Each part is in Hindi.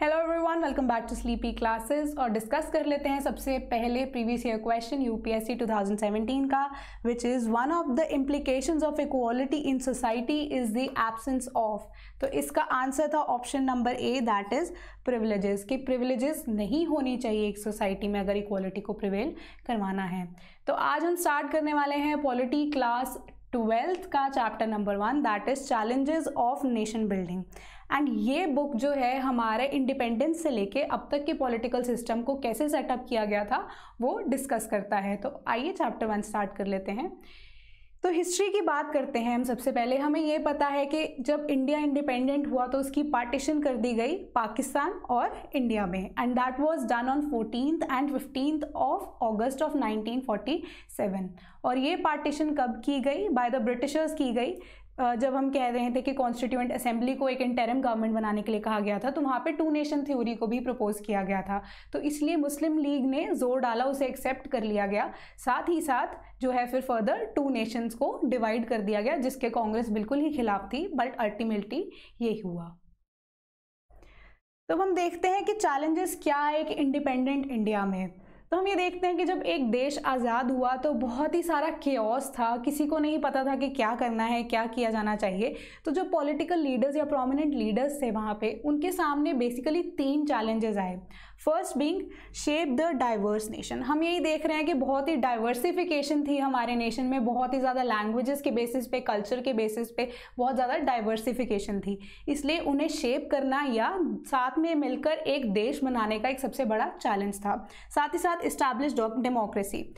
Hello everyone, welcome back to sleepy classes. और डिस्कस कर लेते हैं सबसे पहले प्रीवियस ईयर क्वेश्चन यूपीएससी 2017 का, which is one of the implications of equality in society is the absence of. तो इसका आंसर था option number A, that is privileges. कि प्रिविलेजेस नहीं होनी चाहिए एक सोसाइटी में अगर इक्वालिटी को प्रिवेल करवाना है। तो आज हम स्टार्ट करने वाले हैं पॉलिटी क्लास 12th का chapter number 1, that is challenges of nation building. And ये बुक जो है हमारे इंडिपेंडेंस से लेके अब तक के पॉलिटिकल सिस्टम को कैसे सेटअप किया गया था वो डिस्कस करता है। तो आइए चैप्टर 1 स्टार्ट कर लेते हैं। तो हिस्ट्री की बात करते हैं हम। सबसे पहले हमें ये पता है कि जब इंडिया इंडिपेंडेंट हुआ तो उसकी पार्टीशन कर दी गई पाकिस्तान और इंडिया में, and that was done on 14th and 15th of August of 1947। और ये पार्टीशन कब की गई? बाय द ब्रिटिशर्स की गई। जब हम कह रहे थे कि कॉन्स्टिट्यूएंट असेंबली को एक इंटरिम गवर्नमेंट बनाने के लिए कहा गया था, तो वहाँ पे 2 नेशन थ्योरी को भी प्रपोज किया गया था। तो इसलिए मुस्लिम लीग ने जोर डाला, उसे एक्सेप्ट कर लिया गया। साथ ही साथ जो है फिर फर्दर 2 नेशंस को डिवाइड कर दिया गया, जिसके कांग्रेस बिल्कुल ही खिलाफ थी, बट अल्टीमेटली यही हुआ। तो हम देखते हैं कि चैलेंजेस क्या है एक इंडिपेंडेंट इंडिया में। तो हम ये देखते हैं कि जब एक देश आज़ाद हुआ तो बहुत ही सारा केओस था, किसी को नहीं पता था कि क्या करना है, क्या किया जाना चाहिए। तो जो पॉलिटिकल लीडर्स या प्रोमिनेंट लीडर्स थे वहाँ पे, उनके सामने बेसिकली 3 चैलेंजेस आए। First being shape the diverse nation. हम यही देख रहे हैं कि बहुत ही डाइवर्सिफिकेशन थी हमारे नेशन में, बहुत ही ज़्यादा लैंग्वेजेस के बेसिस पे, कल्चर के बेसिस पे बहुत ज़्यादा डाइवर्सिफिकेशन थी। इसलिए उन्हें शेप करना या साथ में मिलकर एक देश बनाने का एक सबसे बड़ा चैलेंज था। साथ ही साथ इस्टेब्लिश्ड डेमोक्रेसी।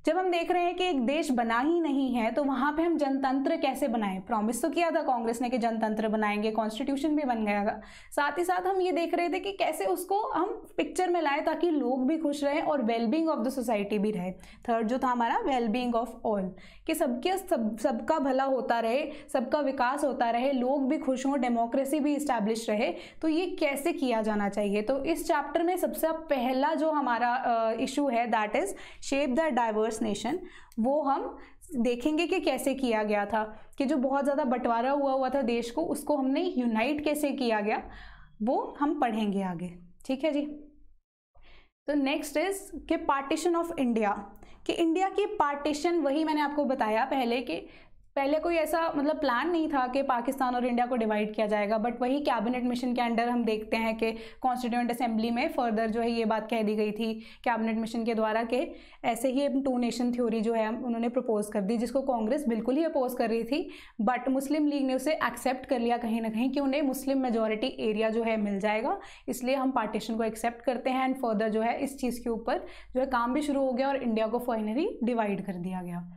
जब हम देख रहे हैं कि एक देश बना ही नहीं है तो वहाँ पे हम जनतंत्र कैसे बनाएं? प्रॉमिस तो किया था कांग्रेस ने कि जनतंत्र बनाएंगे, कॉन्स्टिट्यूशन भी बन गया था। साथ ही साथ हम ये देख रहे थे कि कैसे उसको हम पिक्चर में लाएं ताकि लोग भी खुश रहें और वेलबींग ऑफ द सोसाइटी भी रहे। थर्ड जो था हमारा वेलबींग ऑफ ऑल, कि सबका भला होता रहे, सबका विकास होता रहे, लोग भी खुश हों, डेमोक्रेसी भी इस्टेब्लिश रहे। तो ये कैसे किया जाना चाहिए? तो इस चैप्टर में सबसे पहला जो हमारा इशू है that is shape the diverse nation, वो हम देखेंगे कि कैसे किया गया था, कि जो बहुत ज़्यादा बंटवारा हुआ था देश को, उसको हमने यूनाइट कैसे किया गया, वो हम पढ़ेंगे आगे। ठीक है जी। तो नेक्स्ट इज कि पार्टीशन ऑफ इंडिया, कि इंडिया की पार्टीशन, वही मैंने आपको बताया पहले कि पहले कोई ऐसा मतलब प्लान नहीं था कि पाकिस्तान और इंडिया को डिवाइड किया जाएगा, बट वही कैबिनेट मिशन के अंडर हम देखते हैं कि कॉन्स्टिट्यूएंट असेंबली में फर्दर जो है ये बात कह दी गई थी कैबिनेट मिशन के द्वारा कि ऐसे ही 2 नेशन थ्योरी जो है उन्होंने प्रपोज कर दी, जिसको कांग्रेस बिल्कुल ही अपोज कर रही थी। बट मुस्लिम लीग ने उसे एक्सेप्ट कर लिया कहीं ना कहीं कि उन्हें मुस्लिम मेजॉरिटी एरिया जो है मिल जाएगा, इसलिए हम पार्टीशन को एक्सेप्ट करते हैं। एंड फर्दर जो है इस चीज़ के ऊपर जो है काम भी शुरू हो गया और इंडिया को फाइनली डिवाइड कर दिया गया।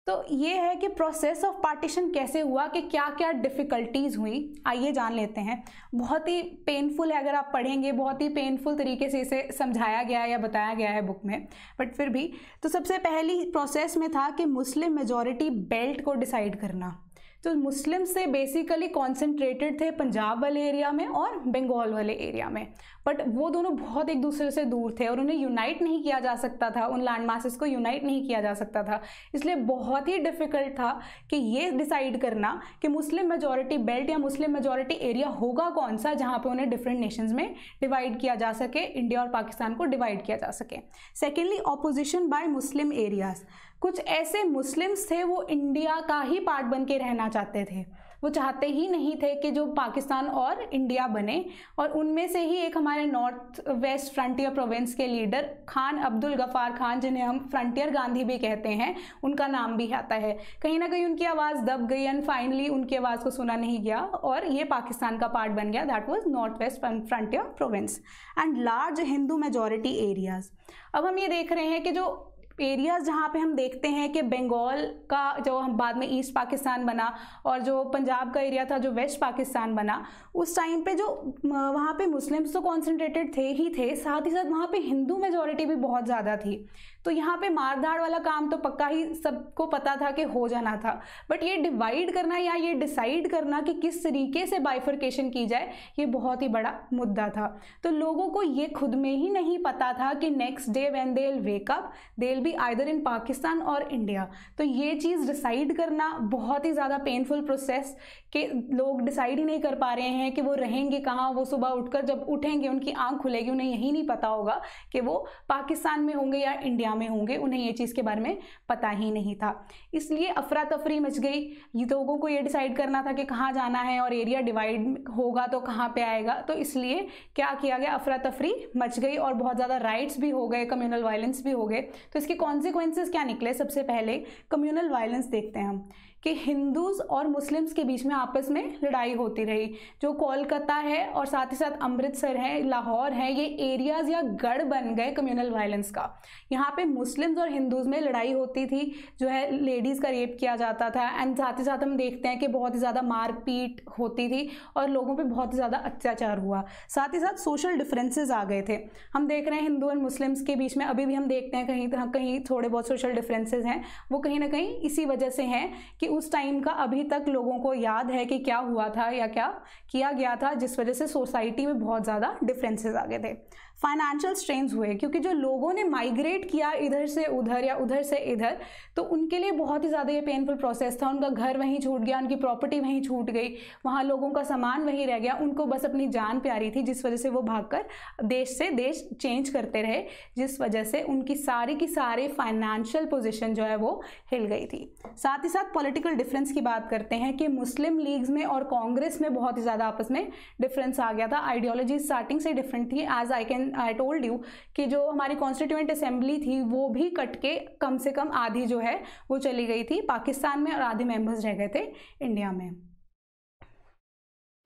तो ये है कि प्रोसेस ऑफ पार्टीशन कैसे हुआ, कि क्या क्या डिफ़िकल्टीज़ हुई, आइए जान लेते हैं। बहुत ही पेनफुल है, अगर आप पढ़ेंगे बहुत ही पेनफुल तरीके से इसे समझाया गया है या बताया गया है बुक में, बट फिर भी। तो सबसे पहली प्रोसेस में था कि मुस्लिम मेजॉरिटी बेल्ट को डिसाइड करना। तो मुस्लिम से बेसिकली कॉन्सेंट्रेटेड थे पंजाब वाले एरिया में और बंगाल वाले एरिया में, बट वो दोनों बहुत एक दूसरे से दूर थे और उन्हें यूनाइट नहीं किया जा सकता था, उन लैंड मासेस को यूनाइट नहीं किया जा सकता था। इसलिए बहुत ही डिफ़िकल्ट था कि ये डिसाइड करना कि मुस्लिम मेजॉरिटी बेल्ट या मुस्लिम मेजॉरिटी एरिया होगा कौन सा, जहाँ पे उन्हें डिफरेंट नेशंस में डिवाइड किया जा सके, इंडिया और पाकिस्तान को डिवाइड किया जा सके। सेकेंडली ऑपोजिशन बाय मुस्लिम एरियाज। कुछ ऐसे मुस्लिम्स थे वो इंडिया का ही पार्ट बन के रहना चाहते थे, वो चाहते ही नहीं थे कि जो पाकिस्तान और इंडिया बने। और उनमें से ही एक हमारे नॉर्थ वेस्ट फ्रंटियर प्रोविंस के लीडर खान अब्दुल गफ़ार खान, जिन्हें हम फ्रंटियर गांधी भी कहते हैं, उनका नाम भी आता है। कहीं ना कहीं उनकी आवाज़ दब गई एंड फाइनली उनकी आवाज़ को सुना नहीं गया और ये पाकिस्तान का पार्ट बन गया, that was north west frontier province. And large Hindu majority areas. अब हम ये देख रहे हैं कि जो एरियाज़ जहाँ पे हम देखते हैं कि बंगाल का जो हम बाद में ईस्ट पाकिस्तान बना और जो पंजाब का एरिया था जो वेस्ट पाकिस्तान बना, उस टाइम पे जो वहाँ पे मुस्लिम्स तो कॉन्सेंट्रेटेड थे ही थे, साथ ही साथ वहाँ पे हिंदू मेजॉरिटी भी बहुत ज़्यादा थी। तो यहाँ पे मारधाड़ वाला काम तो पक्का ही सबको पता था कि हो जाना था, बट ये डिवाइड करना या ये डिसाइड करना कि किस तरीके से बाइफर्केशन की जाए, ये बहुत ही बड़ा मुद्दा था। तो लोगों को ये खुद में ही नहीं पता था कि next day when they will wake up they will be either in Pakistan और इंडिया। तो ये चीज़ डिसाइड करना बहुत ही ज़्यादा पेनफुल प्रोसेस, कि लोग डिसाइड ही नहीं कर पा रहे हैं कि वो रहेंगे कहाँ। वो सुबह उठकर जब उठेंगे उनकी आंख खुलेगी, उन्हें यही नहीं पता होगा कि वो पाकिस्तान में होंगे या इंडिया में होंगे, उन्हें ये चीज़ के बारे में पता ही नहीं था। इसलिए अफरा तफरी मच गई। ये लोगों को ये डिसाइड करना था कि कहाँ जाना है और एरिया डिवाइड होगा तो कहाँ पे आएगा। तो इसलिए क्या किया गया, अफरा तफरी मच गई और बहुत ज़्यादा राइट्स भी हो गए, कम्युनल वायलेंस भी हो गए। तो इसके कॉन्सिक्वेंसेस क्या निकले? सबसे पहले कम्युनल वायलेंस देखते हैं हम कि हिंदूज़ और मुस्लिम्स के बीच में आपस में लड़ाई होती रही। जो कोलकाता है और साथ ही साथ अमृतसर है, लाहौर है, ये एरियाज़ या गढ़ बन गए कम्युनल वायलेंस का। यहाँ पे मुस्लिम्स और हिंदूज़ में लड़ाई होती थी, जो है लेडीज़ का रेप किया जाता था, एंड साथ ही साथ हम देखते हैं कि बहुत ही ज़्यादा मारपीट होती थी और लोगों पे बहुत ही ज़्यादा अत्याचार हुआ। साथ ही साथ सोशल डिफरेंसेस आ गए थे। हम देख रहे हैं हिंदू और मुस्लिम्स के बीच में अभी भी हम देखते हैं कहीं कहीं थोड़े बहुत सोशल डिफरेंसेस हैं। वो कहीं ना कहीं इसी वजह से हैं कि उस टाइम का अभी तक लोगों को याद है कि क्या हुआ था या क्या किया गया था, जिस वजह से सोसाइटी में बहुत ज़्यादा डिफरेंसेस आ गए थे। फाइनेंशियल स्ट्रेन्स हुए क्योंकि जो लोगों ने माइग्रेट किया इधर से उधर या उधर से इधर, तो उनके लिए बहुत ही ज़्यादा ये पेनफुल प्रोसेस था। उनका घर वहीं छूट गया, उनकी प्रॉपर्टी वहीं छूट गई, वहाँ लोगों का सामान वहीं रह गया, उनको बस अपनी जान प्यारी थी, जिस वजह से वो भागकर देश से देश चेंज करते रहे, जिस वजह से उनकी सारी की सारी फाइनेंशियल पोजिशन जो है वो हिल गई थी। साथ ही साथ पॉलिटिकल डिफरेंस की बात करते हैं कि मुस्लिम लीग्स में और कांग्रेस में बहुत ही ज़्यादा आपस में डिफरेंस आ गया था। आइडियोलॉजी स्टार्टिंग से डिफरेंट थी। एज आई टोल्ड यू कि जो हमारी कॉन्स्टिट्यूएंट असेंबली थी वो भी कट के कम से कम आधी जो है वो चली गई थी पाकिस्तान में और आधे मेंबर्स रह गए थे इंडिया में।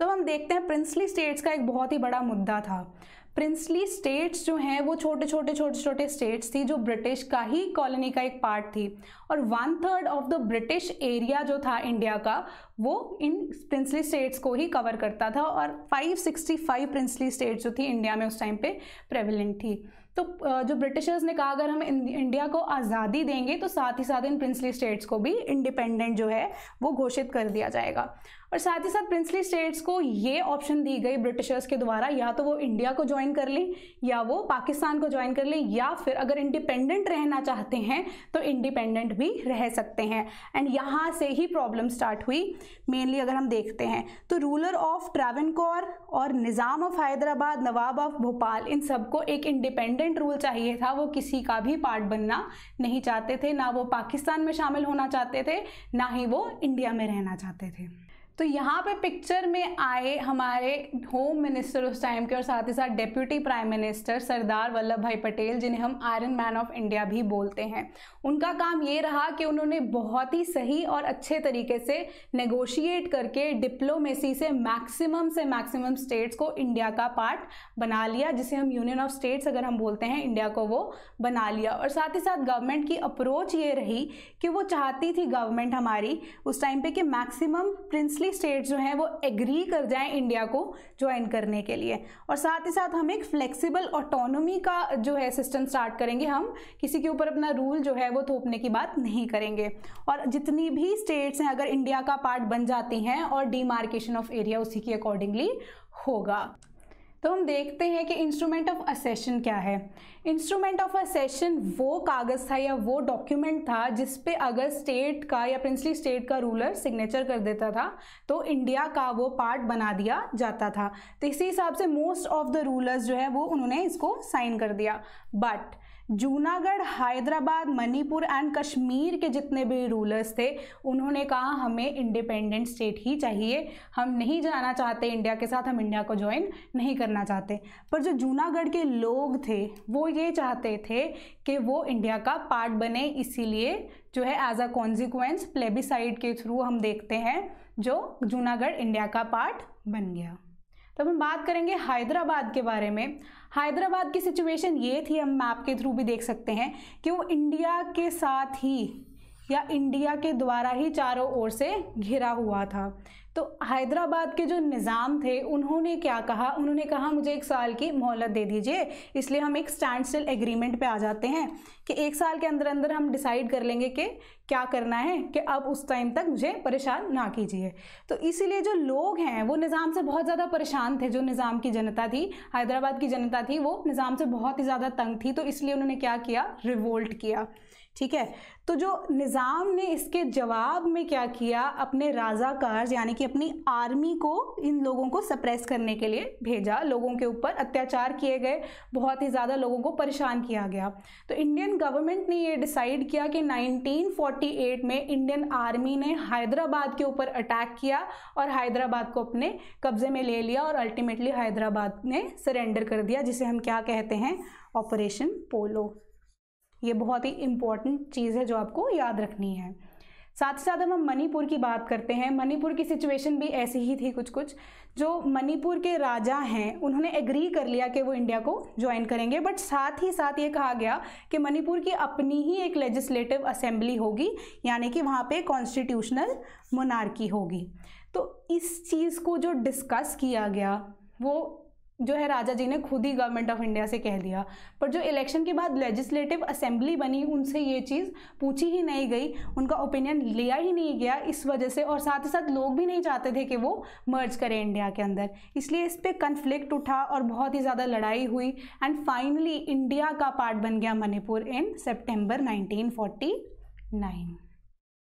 तो हम देखते हैं प्रिंसली स्टेट्स का एक बहुत ही बड़ा मुद्दा था। प्रिंसली स्टेट्स जो हैं वो छोटे छोटे स्टेट्स थी जो ब्रिटिश का ही कॉलोनी का एक पार्ट थी, और 1/3 ऑफ द ब्रिटिश एरिया जो था इंडिया का वो इन प्रिंसली स्टेट्स को ही कवर करता था, और 565 प्रिंसली स्टेट्स जो थी इंडिया में उस टाइम पे प्रेवलेंट थी। तो जो ब्रिटिशर्स ने कहा अगर हम इंडिया को आज़ादी देंगे तो साथ ही साथ इन प्रिंसली स्टेट्स को भी इंडिपेंडेंट जो है वो घोषित कर दिया जाएगा। और साथ ही साथ प्रिंसली स्टेट्स को ये ऑप्शन दी गई ब्रिटिशर्स के द्वारा, या तो वो इंडिया को ज्वाइन कर लें या वो पाकिस्तान को ज्वाइन कर लें, या फिर अगर इंडिपेंडेंट रहना चाहते हैं तो इंडिपेंडेंट भी रह सकते हैं। एंड यहाँ से ही प्रॉब्लम स्टार्ट हुई। मेनली अगर हम देखते हैं तो रूलर ऑफ ट्रावनकोर और निज़ाम ऑफ हैदराबाद, नवाब ऑफ भोपाल, इन सबको एक इंडिपेंडेंट रूल चाहिए था। वो किसी का भी पार्ट बनना नहीं चाहते थे, ना वो पाकिस्तान में शामिल होना चाहते थे, ना ही वो इंडिया में रहना चाहते थे। तो यहाँ पे पिक्चर में आए हमारे होम मिनिस्टर उस टाइम के और साथ ही साथ deputy prime minister Sardar Vallabh भाई पटेल, जिन्हें हम आयरन मैन ऑफ इंडिया भी बोलते हैं। उनका काम ये रहा कि उन्होंने बहुत ही सही और अच्छे तरीके से नेगोशिएट करके डिप्लोमेसी से मैक्सिमम स्टेट्स को इंडिया का पार्ट बना लिया, जिसे हम यूनियन ऑफ स्टेट्स अगर हम बोलते हैं, इंडिया को वो बना लिया। और साथ ही साथ गवर्नमेंट की अप्रोच ये रही कि वो चाहती थी गवर्नमेंट हमारी उस टाइम पे कि मैक्सिमम प्रिंसली स्टेट्स जो हैं वो एग्री कर जाएं इंडिया को ज्वाइन करने के लिए। और साथ ही साथ हम एक फ्लेक्सिबल ऑटोनॉमी का जो है सिस्टम स्टार्ट करेंगे। हम किसी के ऊपर अपना रूल जो है वो थोपने की बात नहीं करेंगे, और जितनी भी स्टेट्स हैं अगर इंडिया का पार्ट बन जाती हैं और डिमार्केशन ऑफ एरिया उसी की अकॉर्डिंगली होगा। तो हम देखते हैं कि इंस्ट्रूमेंट ऑफ असेशन क्या है। इंस्ट्रूमेंट ऑफ असेशन वो कागज़ था या वो डॉक्यूमेंट था जिस पे अगर स्टेट का या प्रिंसली स्टेट का रूलर सिग्नेचर कर देता था तो इंडिया का वो पार्ट बना दिया जाता था। तो इसी हिसाब से मोस्ट ऑफ द रूलर्स जो है वो उन्होंने इसको साइन कर दिया। बट जूनागढ़, हैदराबाद, मणिपुर एंड कश्मीर के जितने भी रूलर्स थे उन्होंने कहा हमें इंडिपेंडेंट स्टेट ही चाहिए, हम नहीं जाना चाहते इंडिया के साथ, हम इंडिया को ज्वाइन नहीं करना चाहते। पर जो जूनागढ़ के लोग थे वो ये चाहते थे कि वो इंडिया का पार्ट बने, इसीलिए जो है एज अ कॉन्सिक्वेंस प्लेबिसाइड के थ्रू हम देखते हैं जो जूनागढ़ इंडिया का पार्ट बन गया। तब हम बात करेंगे हैदराबाद के बारे में। हैदराबाद की सिचुएशन ये थी, हम मैप के थ्रू भी देख सकते हैं कि वो इंडिया के साथ ही या इंडिया के द्वारा ही चारों ओर से घिरा हुआ था। तो हैदराबाद के जो निज़ाम थे उन्होंने क्या कहा, उन्होंने कहा मुझे 1 साल की मोहलत दे दीजिए, इसलिए हम एक स्टैंड स्टिल एग्रीमेंट पे आ जाते हैं कि 1 साल के अंदर अंदर हम डिसाइड कर लेंगे कि क्या करना है, कि अब उस टाइम तक मुझे परेशान ना कीजिए। तो इसीलिए जो लोग हैं वो निज़ाम से बहुत ज़्यादा परेशान थे, जो निज़ाम की जनता थी, हैदराबाद की जनता थी, वो निज़ाम से बहुत ही ज़्यादा तंग थी। तो इसलिए उन्होंने क्या किया, रिवोल्ट किया। ठीक है, तो जो निज़ाम ने इसके जवाब में क्या किया, अपने राजाकार यानी कि अपनी आर्मी को इन लोगों को सप्रेस करने के लिए भेजा। लोगों के ऊपर अत्याचार किए गए, बहुत ही ज़्यादा लोगों को परेशान किया गया। तो इंडियन गवर्नमेंट ने ये डिसाइड किया कि 1948 में इंडियन आर्मी ने हैदराबाद के ऊपर अटैक किया और हैदराबाद को अपने कब्जे में ले लिया और अल्टीमेटली हैदराबाद ने सरेंडर कर दिया, जिसे हम क्या कहते हैं, ऑपरेशन पोलो। ये बहुत ही इम्पॉर्टेंट चीज़ है जो आपको याद रखनी है। साथ ही साथ हम मणिपुर की बात करते हैं। मणिपुर की सिचुएशन भी ऐसी ही थी कुछ। जो मणिपुर के राजा हैं उन्होंने एग्री कर लिया कि वो इंडिया को ज्वाइन करेंगे, बट साथ ही साथ ये कहा गया कि मणिपुर की अपनी ही एक लेजिस्लेटिव असेंबली होगी, यानी कि वहाँ पे कॉन्स्टिट्यूशनल मोनार्की होगी। तो इस चीज़ को जो डिस्कस किया गया वो जो है राजा जी ने खुद ही गवर्नमेंट ऑफ इंडिया से कह दिया, पर जो इलेक्शन के बाद लेजिस्लेटिव असेंबली बनी उनसे ये चीज़ पूछी ही नहीं गई, उनका ओपिनियन लिया ही नहीं गया इस वजह से। और साथ ही साथ लोग भी नहीं चाहते थे कि वो मर्ज करें इंडिया के अंदर, इसलिए इस पर कन्फ्लिक्ट उठा और बहुत ही ज़्यादा लड़ाई हुई एंड फाइनली इंडिया का पार्ट बन गया मणिपुर इन सितंबर 1949।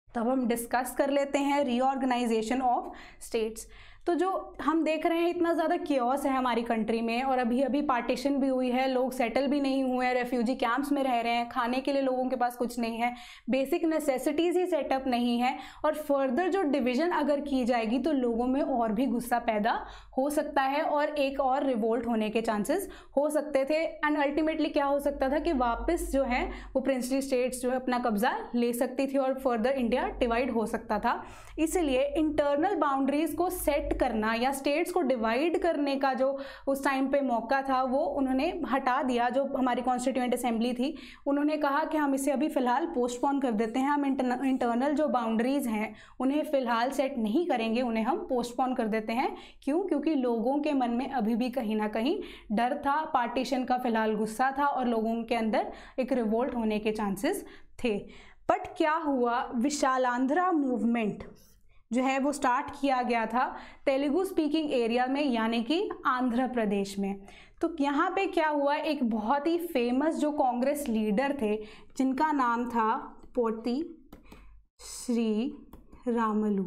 तब हम डिस्कस कर लेते हैं रीऑर्गेनाइजेशन ऑफ स्टेट्स। तो जो हम देख रहे हैं इतना ज़्यादा केओस है हमारी कंट्री में, और अभी अभी पार्टीशन भी हुई है, लोग सेटल भी नहीं हुए हैं, रेफ्यूजी कैंप्स में रह रहे हैं, खाने के लिए लोगों के पास कुछ नहीं है, बेसिक नेसेसिटीज़ ही सेटअप नहीं है, और फर्दर जो डिवीज़न अगर की जाएगी तो लोगों में और भी गुस्सा पैदा हो सकता है और एक और रिवोल्ट होने के चांसेस हो सकते थे। एंड अल्टीमेटली क्या हो सकता था कि वापस जो है वो प्रिंसली स्टेट्स जो है अपना कब्जा ले सकती थी और फर्दर इंडिया डिवाइड हो सकता था। इसलिए इंटरनल बाउंड्रीज को सेट करना या स्टेट्स को डिवाइड करने का जो उस टाइम पे मौका था वो उन्होंने हटा दिया। जो हमारी कॉन्स्टिट्यूएंट असेंबली थी उन्होंने कहा कि हम इसे अभी फ़िलहाल पोस्टपोन कर देते हैं, हम इंटरनल जो बाउंड्रीज़ हैं उन्हें फ़िलहाल सेट नहीं करेंगे, उन्हें हम पोस्टपोन कर देते हैं। क्यों? क्योंकि लोगों के मन में अभी भी कहीं ना कहीं डर था, पार्टीशन का फ़िलहाल गुस्सा था और लोगों के अंदर एक रिवोल्ट होने के चांसेस थे। बट क्या हुआ, विशालांध्रा मूवमेंट जो है वो स्टार्ट किया गया था तेलुगु स्पीकिंग एरिया में, यानी कि आंध्र प्रदेश में। तो यहाँ पे क्या हुआ, एक बहुत ही फेमस जो कांग्रेस लीडर थे जिनका नाम था पोट्टी श्री रामुलु,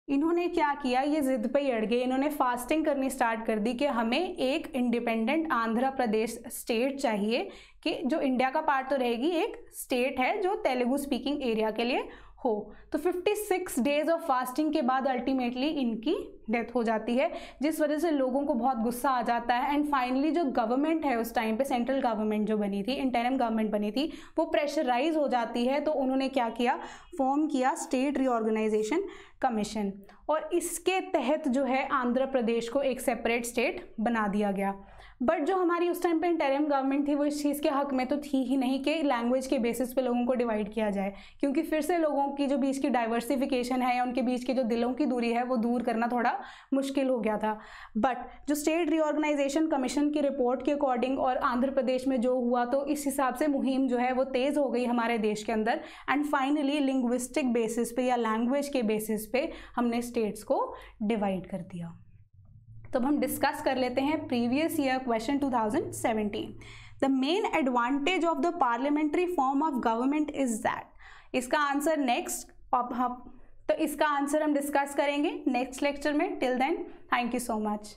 इन्होंने क्या किया, ये जिद पे ही अड़ गए। इन्होंने फास्टिंग करनी स्टार्ट कर दी कि हमें एक इंडिपेंडेंट आंध्र प्रदेश स्टेट चाहिए, कि जो इंडिया का पार्ट तो रहेगी, एक स्टेट है जो तेलुगु स्पीकिंग एरिया के लिए हो। तो 56 डेज ऑफ फास्टिंग के बाद अल्टीमेटली इनकी डेथ हो जाती है, जिस वजह से लोगों को बहुत गुस्सा आ जाता है। एंड फाइनली जो गवर्नमेंट है उस टाइम पे, सेंट्रल गवर्नमेंट जो बनी थी, इंटरिम गवर्नमेंट बनी थी, वो प्रेशराइज हो जाती है। तो उन्होंने क्या किया, फॉर्म किया स्टेट रीऑर्गेनाइजेशन कमीशन, और इसके तहत जो है आंध्र प्रदेश को एक सेपरेट स्टेट बना दिया गया। बट जो हमारी उस टाइम पे इंटरिम गवर्नमेंट थी वो इस चीज़ के हक में तो थी ही नहीं कि लैंग्वेज के बेसिस पे लोगों को डिवाइड किया जाए, क्योंकि फिर से लोगों की जो बीच की डाइवर्सिफिकेशन है या उनके बीच की जो दिलों की दूरी है वो दूर करना थोड़ा मुश्किल हो गया था। बट जो स्टेट रीऑर्गेनाइजेशन कमीशन की रिपोर्ट के अकॉर्डिंग और आंध्र प्रदेश में जो हुआ, तो इस हिसाब से मुहिम जो है वो तेज़ हो गई हमारे देश के अंदर। एंड फाइनली लिंग्विस्टिक बेसिस पे या लैंग्वेज के बेसिस पे हमने स्टेट्स को डिवाइड कर दिया। तो अब हम डिस्कस कर लेते हैं previous year question 2017। The main advantage of the parliamentary form of government is that. इसका आंसर नेक्स्ट, तो इसका आंसर हम डिस्कस करेंगे नेक्स्ट लेक्चर में। Till then, thank you so much.